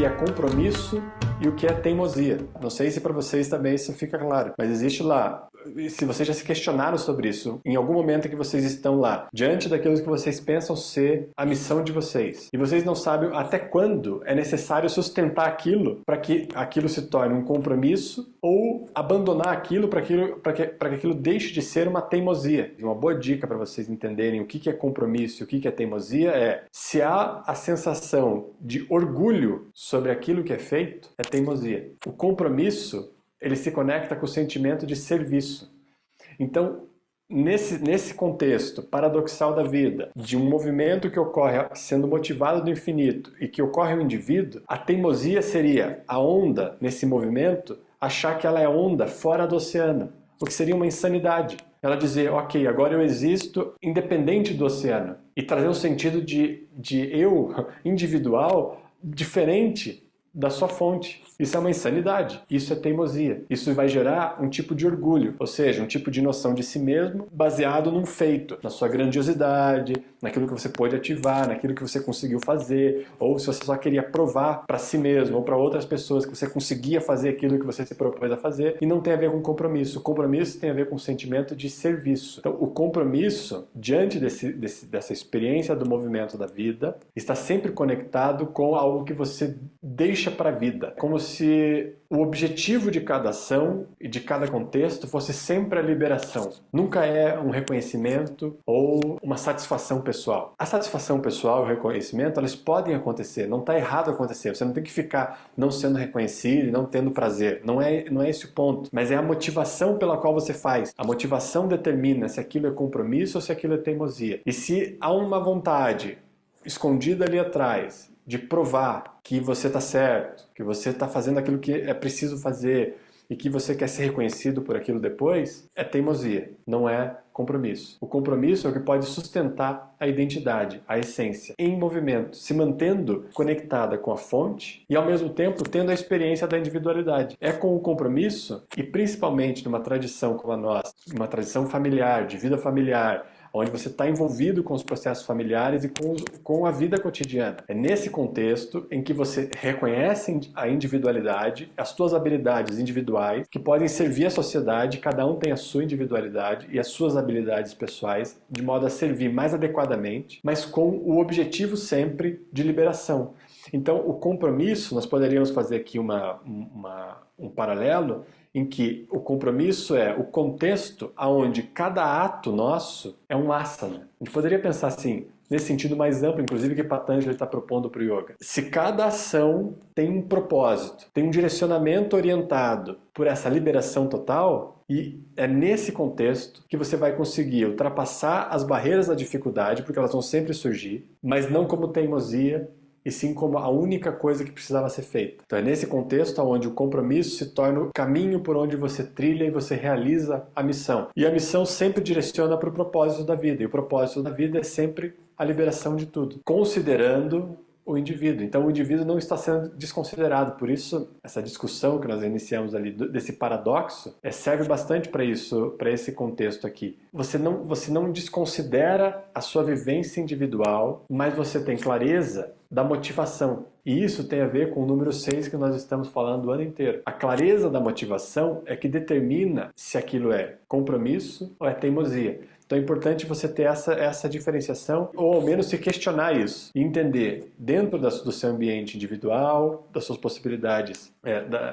que é compromisso e o que é teimosia. Não sei se para vocês também isso fica claro, mas existe lá. Se vocês já se questionaram sobre isso, em algum momento em que vocês estão lá, diante daquilo que vocês pensam ser a missão de vocês, e vocês não sabem até quando é necessário sustentar aquilo para que aquilo se torne um compromisso ou abandonar aquilo para que aquilo deixe de ser uma teimosia. Uma boa dica para vocês entenderem o que é compromisso e o que é teimosia é: se há a sensação de orgulho sobre aquilo que é feito, é teimosia. O compromisso, ele se conecta com o sentimento de serviço. Então, nesse contexto paradoxal da vida, de um movimento que ocorre sendo motivado do infinito e que ocorre no indivíduo, a teimosia seria a onda nesse movimento achar que ela é onda fora do oceano, o que seria uma insanidade. Ela dizer, ok, agora eu existo independente do oceano, e trazer um sentido de eu individual diferente da sua fonte. Isso é uma insanidade, isso é teimosia. Isso vai gerar um tipo de orgulho, ou seja, um tipo de noção de si mesmo baseado num feito, na sua grandiosidade, naquilo que você pôde ativar, naquilo que você conseguiu fazer, ou se você só queria provar para si mesmo ou para outras pessoas que você conseguia fazer aquilo que você se propôs a fazer, e não tem a ver com compromisso. O compromisso tem a ver com o sentimento de serviço. Então, o compromisso, diante dessa experiência do movimento da vida, está sempre conectado com algo que você deixa para a vida, como se o objetivo de cada ação e de cada contexto fosse sempre a liberação. Nunca é um reconhecimento ou uma satisfação pessoal. A satisfação pessoal e o reconhecimento, elas podem acontecer, não está errado acontecer. Você não tem que ficar não sendo reconhecido e não tendo prazer. Não é esse o ponto, mas é a motivação pela qual você faz. A motivação determina se aquilo é compromisso ou se aquilo é teimosia. E se há uma vontade escondida ali atrás de provar que você está certo, que você está fazendo aquilo que é preciso fazer e que você quer ser reconhecido por aquilo depois, é teimosia, não é compromisso. O compromisso é o que pode sustentar a identidade, a essência, em movimento, se mantendo conectada com a fonte e, ao mesmo tempo, tendo a experiência da individualidade. É com o compromisso, e principalmente numa tradição como a nossa, uma tradição familiar, de vida familiar, onde você está envolvido com os processos familiares e com a vida cotidiana. É nesse contexto em que você reconhece a individualidade, as suas habilidades individuais, que podem servir à sociedade, cada um tem a sua individualidade e as suas habilidades pessoais, de modo a servir mais adequadamente, mas com o objetivo sempre de liberação. Então, o compromisso, nós poderíamos fazer aqui um paralelo, em que o compromisso é o contexto onde cada ato nosso é um asana. A gente poderia pensar assim, nesse sentido mais amplo, inclusive, que Patanjali está propondo para o yoga. Se cada ação tem um propósito, tem um direcionamento orientado por essa liberação total, e é nesse contexto que você vai conseguir ultrapassar as barreiras da dificuldade, porque elas vão sempre surgir, mas não como teimosia, e sim como a única coisa que precisava ser feita. Então é nesse contexto onde o compromisso se torna o caminho por onde você trilha e você realiza a missão. E a missão sempre direciona para o propósito da vida, e o propósito da vida é sempre a liberação de tudo, considerando o indivíduo. Então o indivíduo não está sendo desconsiderado. Por isso, essa discussão que nós iniciamos ali, desse paradoxo, serve bastante para isso, para esse contexto aqui. Você não desconsidera a sua vivência individual, mas você tem clareza da motivação. E isso tem a ver com o número 6 que nós estamos falando o ano inteiro. A clareza da motivação é que determina se aquilo é compromisso ou é teimosia. Então é importante você ter essa diferenciação, ou ao menos se questionar isso, e entender dentro do seu ambiente individual, das suas possibilidades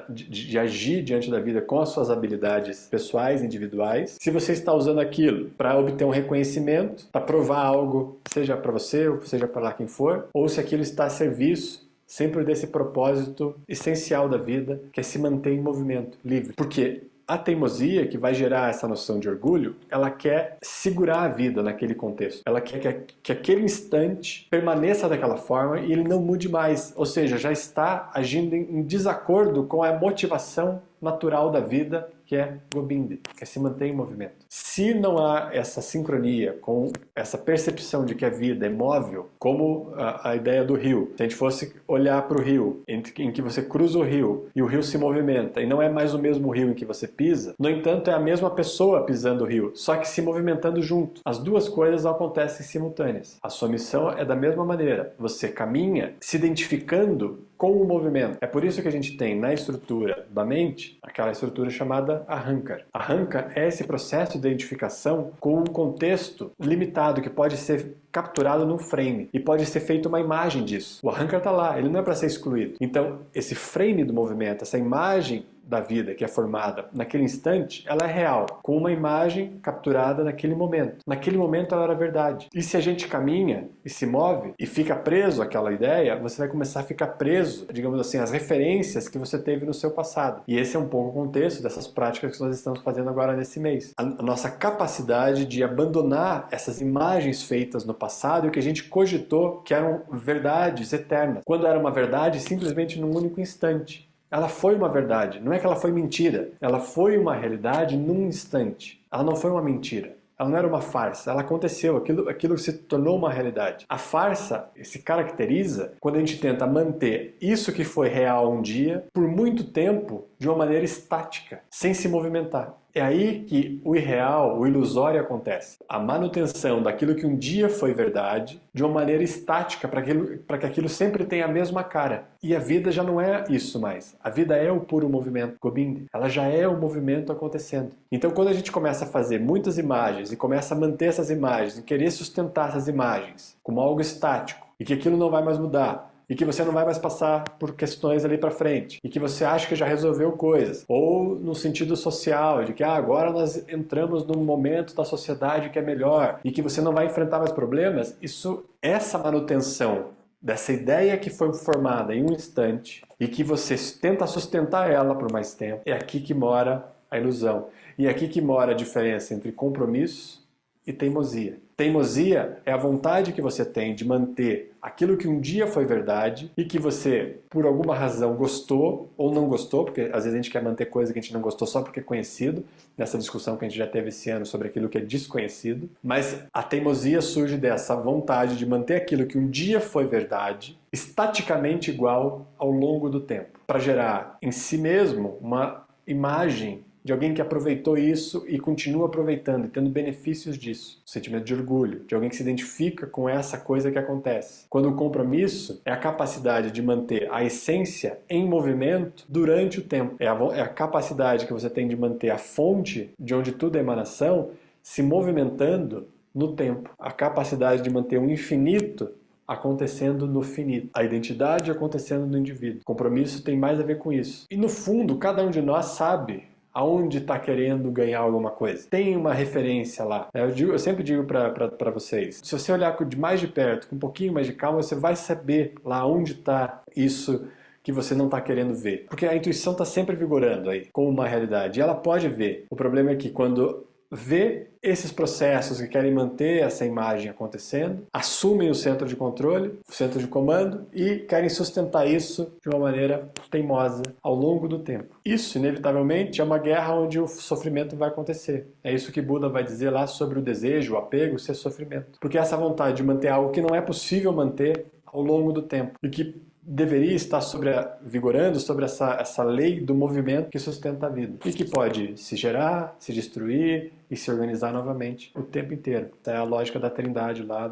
de agir diante da vida com as suas habilidades pessoais, individuais, se você está usando aquilo para obter um reconhecimento, para provar algo, seja para você ou seja para lá quem for, ou se aquilo está a serviço sempre desse propósito essencial da vida, que é se manter em movimento, livre. Porque a teimosia, que vai gerar essa noção de orgulho, ela quer segurar a vida naquele contexto. Ela quer que aquele instante permaneça daquela forma e ele não mude mais. Ou seja, já está agindo em desacordo com a motivação natural da vida, que é Gobind, que é se manter em movimento. Se não há essa sincronia com essa percepção de que a vida é móvel, como a ideia do rio, se a gente fosse olhar para o rio, em que você cruza o rio e o rio se movimenta, e não é mais o mesmo rio em que você pisa, no entanto é a mesma pessoa pisando o rio, só que se movimentando junto. As duas coisas acontecem simultâneas. A sua missão é da mesma maneira. Você caminha se identificando com o movimento. É por isso que a gente tem na estrutura da mente aquela estrutura chamada Ahankara. Ahankara é esse processo de identificação com um contexto limitado que pode ser capturado num frame e pode ser feita uma imagem disso. O Ahankara está lá, ele não é para ser excluído. Então, esse frame do movimento, essa imagem da vida que é formada naquele instante, ela é real, com uma imagem capturada naquele momento. Naquele momento ela era verdade. E se a gente caminha e se move e fica preso àquela ideia, você vai começar a ficar preso, digamos assim, às referências que você teve no seu passado. E esse é um pouco o contexto dessas práticas que nós estamos fazendo agora nesse mês. A nossa capacidade de abandonar essas imagens feitas no passado e que a gente cogitou que eram verdades eternas, quando era uma verdade simplesmente num único instante. Ela foi uma verdade, não é que ela foi mentira, ela foi uma realidade num instante. Ela não foi uma mentira, ela não era uma farsa, ela aconteceu, aquilo se tornou uma realidade. A farsa se caracteriza quando a gente tenta manter isso que foi real um dia por muito tempo de uma maneira estática, sem se movimentar. É aí que o irreal, o ilusório acontece. A manutenção daquilo que um dia foi verdade de uma maneira estática para que aquilo sempre tenha a mesma cara. E a vida já não é isso mais. A vida é o puro movimento, Gobind. Ela já é o movimento acontecendo. Então quando a gente começa a fazer muitas imagens e começa a manter essas imagens, e querer sustentar essas imagens como algo estático, e que aquilo não vai mais mudar, e que você não vai mais passar por questões ali para frente, e que você acha que já resolveu coisas, ou no sentido social, de que agora nós entramos num momento da sociedade que é melhor, e que você não vai enfrentar mais problemas, essa manutenção dessa ideia que foi formada em um instante, e que você tenta sustentar ela por mais tempo, é aqui que mora a ilusão. E é aqui que mora a diferença entre compromisso e teimosia. Teimosia é a vontade que você tem de manter aquilo que um dia foi verdade e que você, por alguma razão, gostou ou não gostou, porque às vezes a gente quer manter coisa que a gente não gostou só porque é conhecido, nessa discussão que a gente já teve esse ano sobre aquilo que é desconhecido, mas a teimosia surge dessa vontade de manter aquilo que um dia foi verdade, estaticamente igual ao longo do tempo, para gerar em si mesmo uma imagem de alguém que aproveitou isso e continua aproveitando e tendo benefícios disso. O sentimento de orgulho, de alguém que se identifica com essa coisa que acontece. Quando o compromisso é a capacidade de manter a essência em movimento durante o tempo. É a capacidade que você tem de manter a fonte de onde tudo é emanação se movimentando no tempo. A capacidade de manter o infinito acontecendo no finito. A identidade acontecendo no indivíduo. O compromisso tem mais a ver com isso. E no fundo, cada um de nós sabe aonde está querendo ganhar alguma coisa. Tem uma referência lá. Eu sempre digo para vocês, se você olhar mais de perto, com um pouquinho mais de calma, você vai saber lá onde está isso que você não está querendo ver. Porque a intuição está sempre vigorando aí, como uma realidade. E ela pode ver. O problema é que quando vê esses processos que querem manter essa imagem acontecendo, assumem o centro de controle, o centro de comando e querem sustentar isso de uma maneira teimosa ao longo do tempo. Isso, inevitavelmente, é uma guerra onde o sofrimento vai acontecer. É isso que Buda vai dizer lá sobre o desejo, o apego, ser sofrimento. Porque essa vontade de manter algo que não é possível manter ao longo do tempo e que deveria estar vigorando sobre essa lei do movimento que sustenta a vida e que pode se gerar, se destruir e se organizar novamente o tempo inteiro. Essa é a lógica da trindade lá,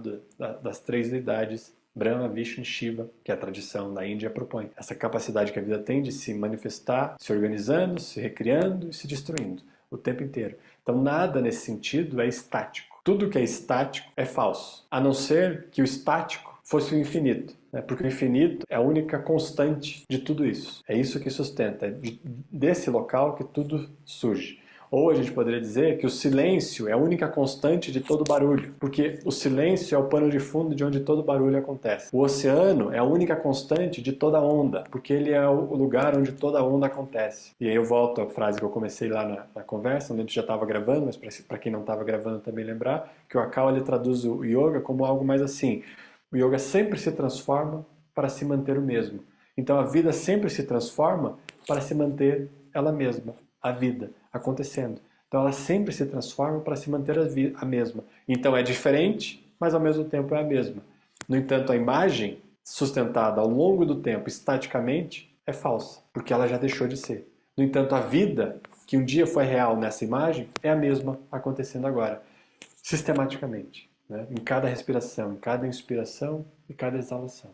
das três deidades, Brahma, Vishnu e Shiva, que a tradição da Índia propõe. Essa capacidade que a vida tem de se manifestar, se organizando, se recriando e se destruindo o tempo inteiro. Então nada nesse sentido é estático. Tudo que é estático é falso, a não ser que o estático fosse o infinito, né? Porque o infinito é a única constante de tudo isso. É isso que sustenta, é desse local que tudo surge. Ou a gente poderia dizer que o silêncio é a única constante de todo barulho, porque o silêncio é o pano de fundo de onde todo barulho acontece. O oceano é a única constante de toda onda, porque ele é o lugar onde toda onda acontece. E aí eu volto à frase que eu comecei lá na conversa, onde a gente já estava gravando, mas para quem não estava gravando também lembrar, que o Akal ele traduz o yoga como algo mais assim: o yoga sempre se transforma para se manter o mesmo. Então a vida sempre se transforma para se manter ela mesma, a vida acontecendo. Então ela sempre se transforma para se manter a mesma. Então é diferente, mas ao mesmo tempo é a mesma. No entanto, a imagem sustentada ao longo do tempo, estaticamente, é falsa, porque ela já deixou de ser. No entanto, a vida, que um dia foi real nessa imagem, é a mesma acontecendo agora, sistematicamente, né? Em cada respiração, em cada inspiração e cada exalação.